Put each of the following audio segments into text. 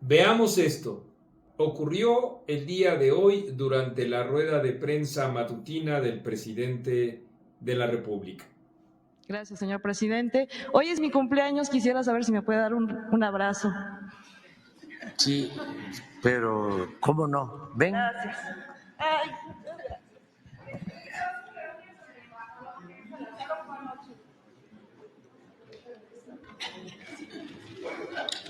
Veamos esto. Ocurrió el día de hoy durante la rueda de prensa matutina del presidente de la República. Gracias, señor presidente. Hoy es mi cumpleaños, quisiera saber si me puede dar un abrazo. Sí, pero ¿cómo no? Ven. Gracias. Ay.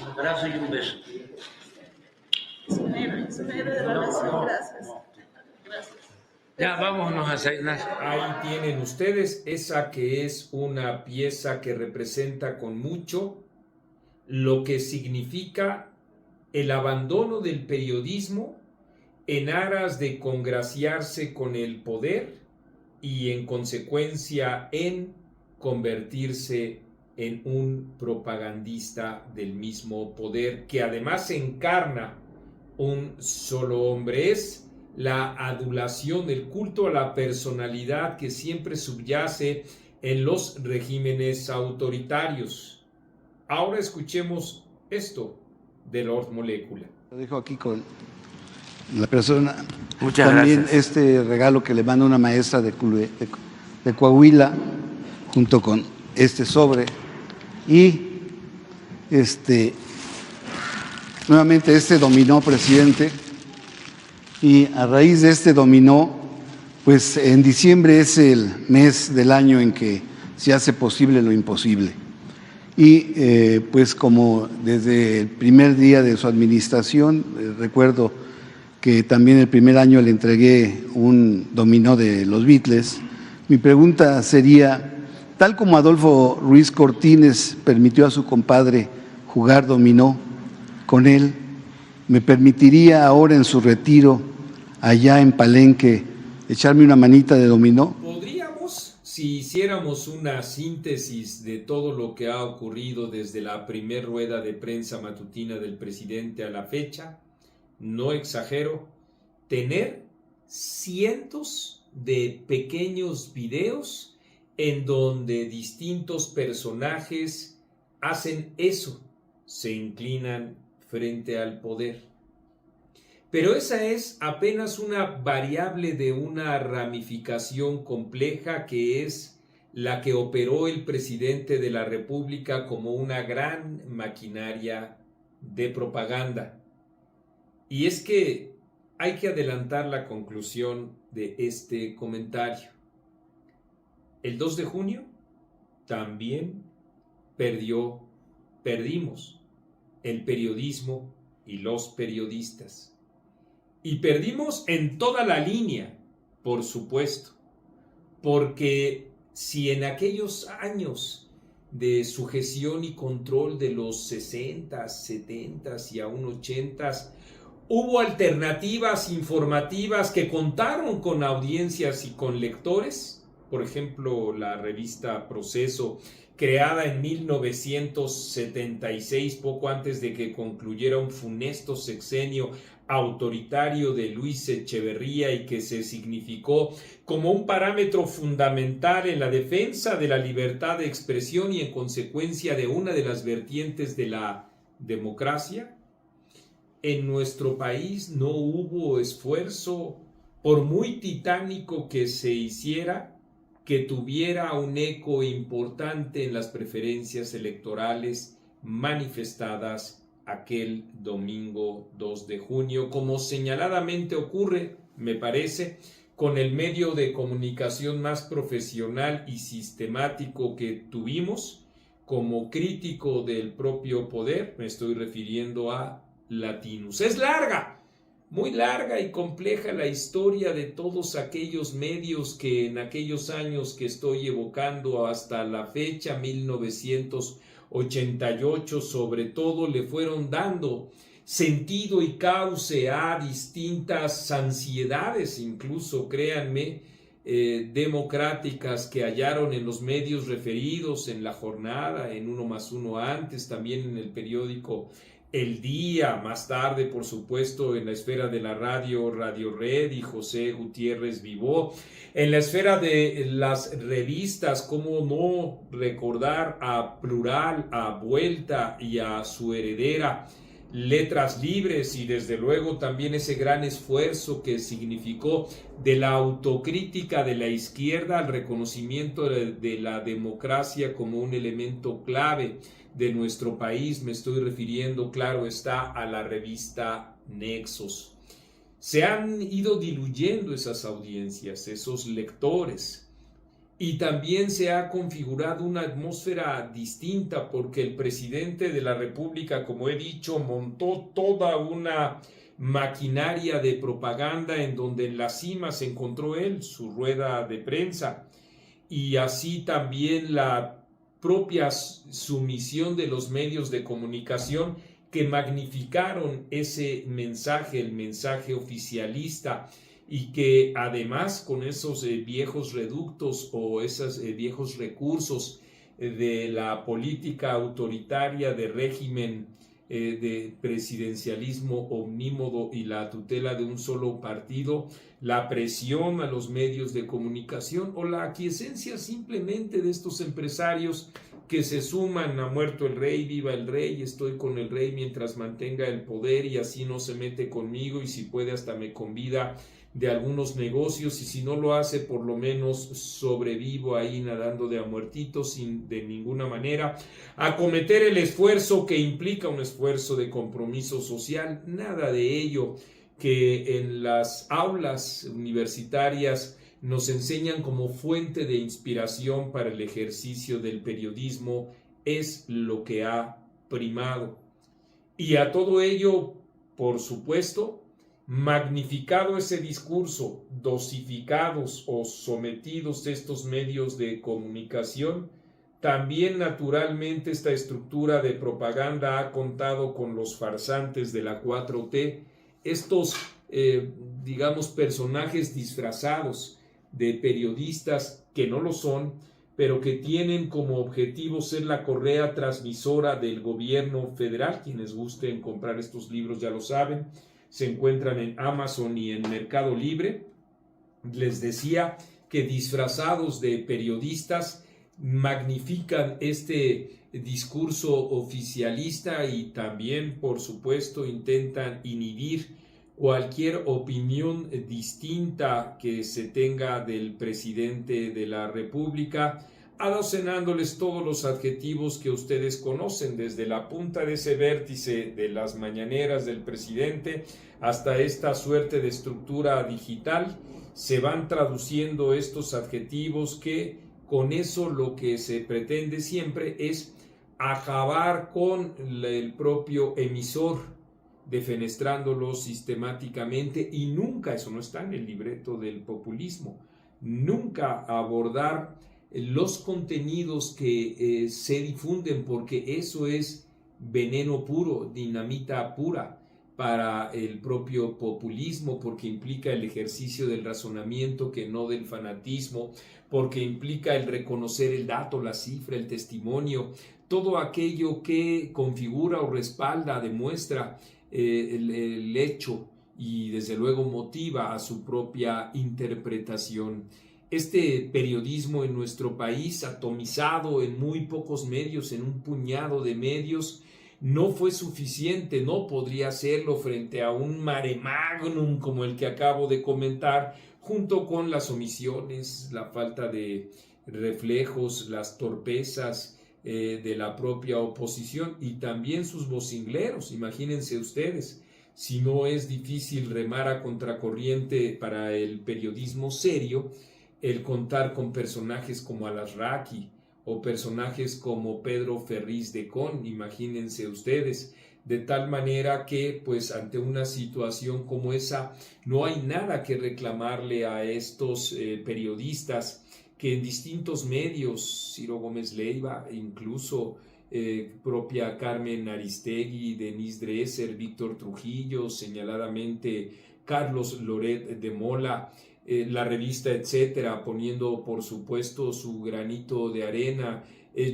Un abrazo y un beso. Gracias. Ya, vámonos a cenar. Ahí tienen ustedes esa que es una pieza que representa con mucho lo que significa el abandono del periodismo en aras de congraciarse con el poder y en consecuencia en convertirse en un propagandista del mismo poder que además encarna un solo hombre. Es la adulación, el culto a la personalidad que siempre subyace en los regímenes autoritarios. Ahora escuchemos esto de Lord Molecula. Lo dejo aquí con la persona. Muchas También gracias. este regalo que le manda una maestra de Coahuila, junto con este sobre. Y nuevamente este dominó, presidente. Y a raíz de este dominó, pues en diciembre es el mes del año en que se hace posible lo imposible. Y pues como desde el primer día de su administración, recuerdo que también el primer año le entregué un dominó de los Beatles, mi pregunta sería, tal como Adolfo Ruiz Cortines permitió a su compadre jugar dominó con él, ¿me permitiría ahora en su retiro, allá en Palenque, echarme una manita de dominó? ¿Podríamos, si hiciéramos una síntesis de todo lo que ha ocurrido desde la primer rueda de prensa matutina del presidente a la fecha, no exagero, tener cientos de pequeños videos en donde distintos personajes hacen eso, se inclinan frente al poder? Pero esa es apenas una variable de una ramificación compleja que es la que operó el presidente de la República como una gran maquinaria de propaganda. Y es que hay que adelantar la conclusión de este comentario. El 2 de junio también perdimos el periodismo y los periodistas. Y perdimos en toda la línea, por supuesto, porque si en aquellos años de sujeción y control de los 60s, 70s y aún 80s, hubo alternativas informativas que contaron con audiencias y con lectores, por ejemplo, la revista Proceso, creada en 1976, poco antes de que concluyera un funesto sexenio autoritario de Luis Echeverría y que se significó como un parámetro fundamental en la defensa de la libertad de expresión y en consecuencia de una de las vertientes de la democracia. En nuestro país no hubo esfuerzo, por muy titánico que se hiciera, que tuviera un eco importante en las preferencias electorales manifestadas aquel domingo 2 de junio, como señaladamente ocurre, me parece, con el medio de comunicación más profesional y sistemático que tuvimos como crítico del propio poder. Me estoy refiriendo a Latinus. Es larga, muy larga y compleja la historia de todos aquellos medios que en aquellos años que estoy evocando hasta la fecha, 1988, sobre todo, le fueron dando sentido y cauce a distintas ansiedades, incluso, créanme, democráticas que hallaron en los medios referidos, en La Jornada, en Uno más Uno antes, también en el periódico El Día, más tarde, por supuesto, en la esfera de la radio, Radio Red y José Gutiérrez Vivó, en la esfera de las revistas, cómo no recordar a Plural, a Vuelta y a su heredera, letras libres y desde luego también ese gran esfuerzo que significó de la autocrítica de la izquierda al reconocimiento de la democracia como un elemento clave de nuestro país. Me estoy refiriendo, claro está, a la revista Nexos. Se han ido diluyendo esas audiencias, esos lectores. Y también se ha configurado una atmósfera distinta porque el presidente de la República, como he dicho, montó toda una maquinaria de propaganda en donde en la cima se encontró él, su rueda de prensa, y así también la propia sumisión de los medios de comunicación que magnificaron ese mensaje, el mensaje oficialista, y que además con esos viejos reductos o esos viejos recursos de la política autoritaria de régimen de presidencialismo omnímodo y la tutela de un solo partido, la presión a los medios de comunicación o la aquiescencia simplemente de estos empresarios que se suman a muerto el rey, viva el rey, estoy con el rey mientras mantenga el poder y así no se mete conmigo y si puede hasta me convida de algunos negocios y si no lo hace por lo menos sobrevivo ahí nadando de a muertitos sin de ninguna manera acometer el esfuerzo que implica un esfuerzo de compromiso social, nada de ello que en las aulas universitarias nos enseñan como fuente de inspiración para el ejercicio del periodismo es lo que ha primado. Y a todo ello, por supuesto, magnificado ese discurso, dosificados o sometidos estos medios de comunicación, también naturalmente esta estructura de propaganda ha contado con los farsantes de la 4T, estos, digamos, personajes disfrazados de periodistas que no lo son, pero que tienen como objetivo ser la correa transmisora del gobierno federal. Quienes gusten comprar estos libros ya lo saben, se encuentran en Amazon y en Mercado Libre. Les decía que disfrazados de periodistas magnifican este discurso oficialista y también, por supuesto, intentan inhibir cualquier opinión distinta que se tenga del presidente de la República, adocenándoles todos los adjetivos que ustedes conocen, desde la punta de ese vértice de las mañaneras del presidente hasta esta suerte de estructura digital. Se van traduciendo estos adjetivos que con eso lo que se pretende siempre es acabar con el propio emisor, defenestrándolo sistemáticamente y nunca, eso no está en el libreto del populismo, nunca abordar los contenidos que se difunden, porque eso es veneno puro, dinamita pura para el propio populismo, porque implica el ejercicio del razonamiento que no del fanatismo, porque implica el reconocer el dato, la cifra, el testimonio, todo aquello que configura o respalda, demuestra el hecho y desde luego motiva a su propia interpretación. Este periodismo en nuestro país, atomizado en muy pocos medios, en un puñado de medios, no fue suficiente, no podría serlo frente a un mare magnum como el que acabo de comentar, junto con las omisiones, la falta de reflejos, las torpezas de la propia oposición y también sus vocingleros. Imagínense ustedes, si no es difícil remar a contracorriente para el periodismo serio, el contar con personajes como Alasraqui o personajes como Pedro Ferriz de Con, imagínense ustedes, de tal manera que pues ante una situación como esa no hay nada que reclamarle a estos periodistas que en distintos medios, Ciro Gómez Leiva, incluso propia Carmen Aristegui, Denise Dresser, Víctor Trujillo, señaladamente Carlos Loret de Mola, la revista Etcétera, poniendo por supuesto su granito de arena,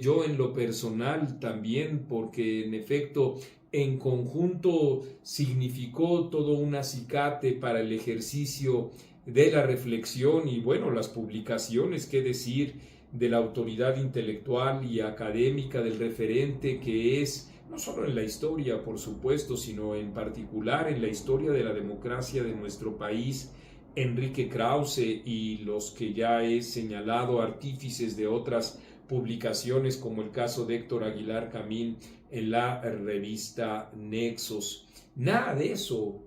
yo en lo personal también, porque en efecto en conjunto significó todo un acicate para el ejercicio de la reflexión y bueno, las publicaciones, qué decir de la autoridad intelectual y académica del referente que es no solo en la historia, por supuesto, sino en particular en la historia de la democracia de nuestro país, Enrique Krause y los que ya he señalado, artífices de otras publicaciones, como el caso de Héctor Aguilar Camín en la revista Nexos. Nada de eso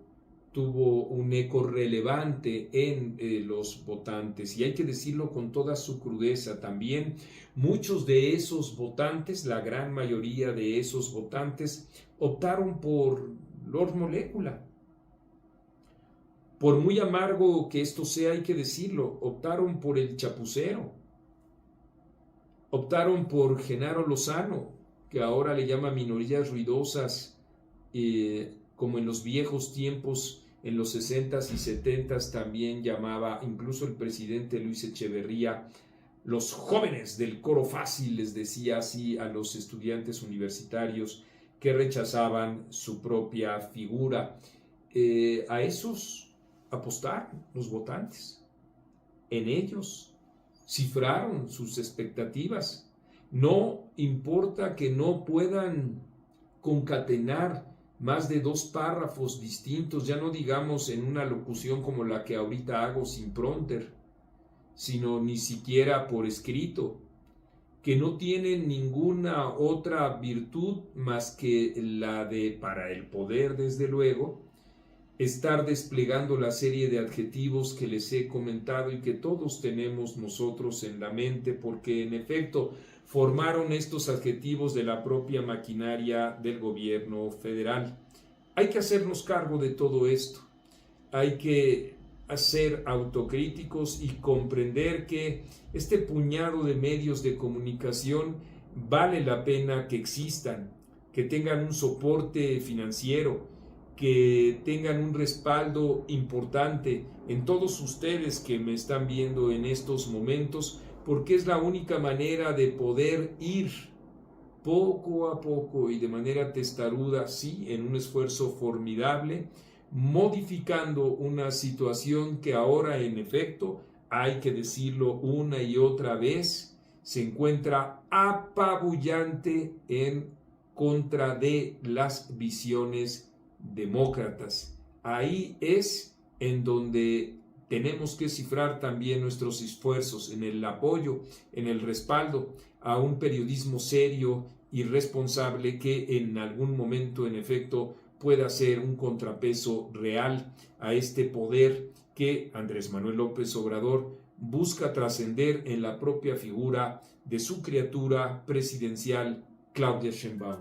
tuvo un eco relevante en los votantes, y hay que decirlo con toda su crudeza. También muchos de esos votantes, la gran mayoría de esos votantes, optaron por Lord Molécula. Por muy amargo que esto sea, hay que decirlo, optaron por el Chapucero, optaron por Genaro Lozano, que ahora le llama minorías ruidosas, como en los viejos tiempos, en los 60s y 70s también llamaba incluso el presidente Luis Echeverría, los jóvenes del coro fácil, les decía así a los estudiantes universitarios que rechazaban su propia figura. A esos apostaron los votantes, en ellos cifraron sus expectativas. No importa que no puedan concatenar más de 2 párrafos distintos, ya no digamos en una locución como la que ahorita hago sin prompter, sino ni siquiera por escrito, que no tienen ninguna otra virtud más que la de, para el poder desde luego, estar desplegando la serie de adjetivos que les he comentado y que todos tenemos nosotros en la mente, porque en efecto formaron estos adjetivos de la propia maquinaria del gobierno federal. Hay que hacernos cargo de todo esto, hay que ser autocríticos y comprender que este puñado de medios de comunicación vale la pena que existan, que tengan un soporte financiero, que tengan un respaldo importante en todos ustedes que me están viendo en estos momentos, porque es la única manera de poder ir poco a poco y de manera testaruda, sí, en un esfuerzo formidable, modificando una situación que ahora, en efecto, hay que decirlo una y otra vez, se encuentra apabullante en contra de las visiones demócratas. Ahí es en donde tenemos que cifrar también nuestros esfuerzos, en el apoyo, en el respaldo a un periodismo serio y responsable que en algún momento, en efecto, pueda ser un contrapeso real a este poder que Andrés Manuel López Obrador busca trascender en la propia figura de su criatura presidencial, Claudia Sheinbaum.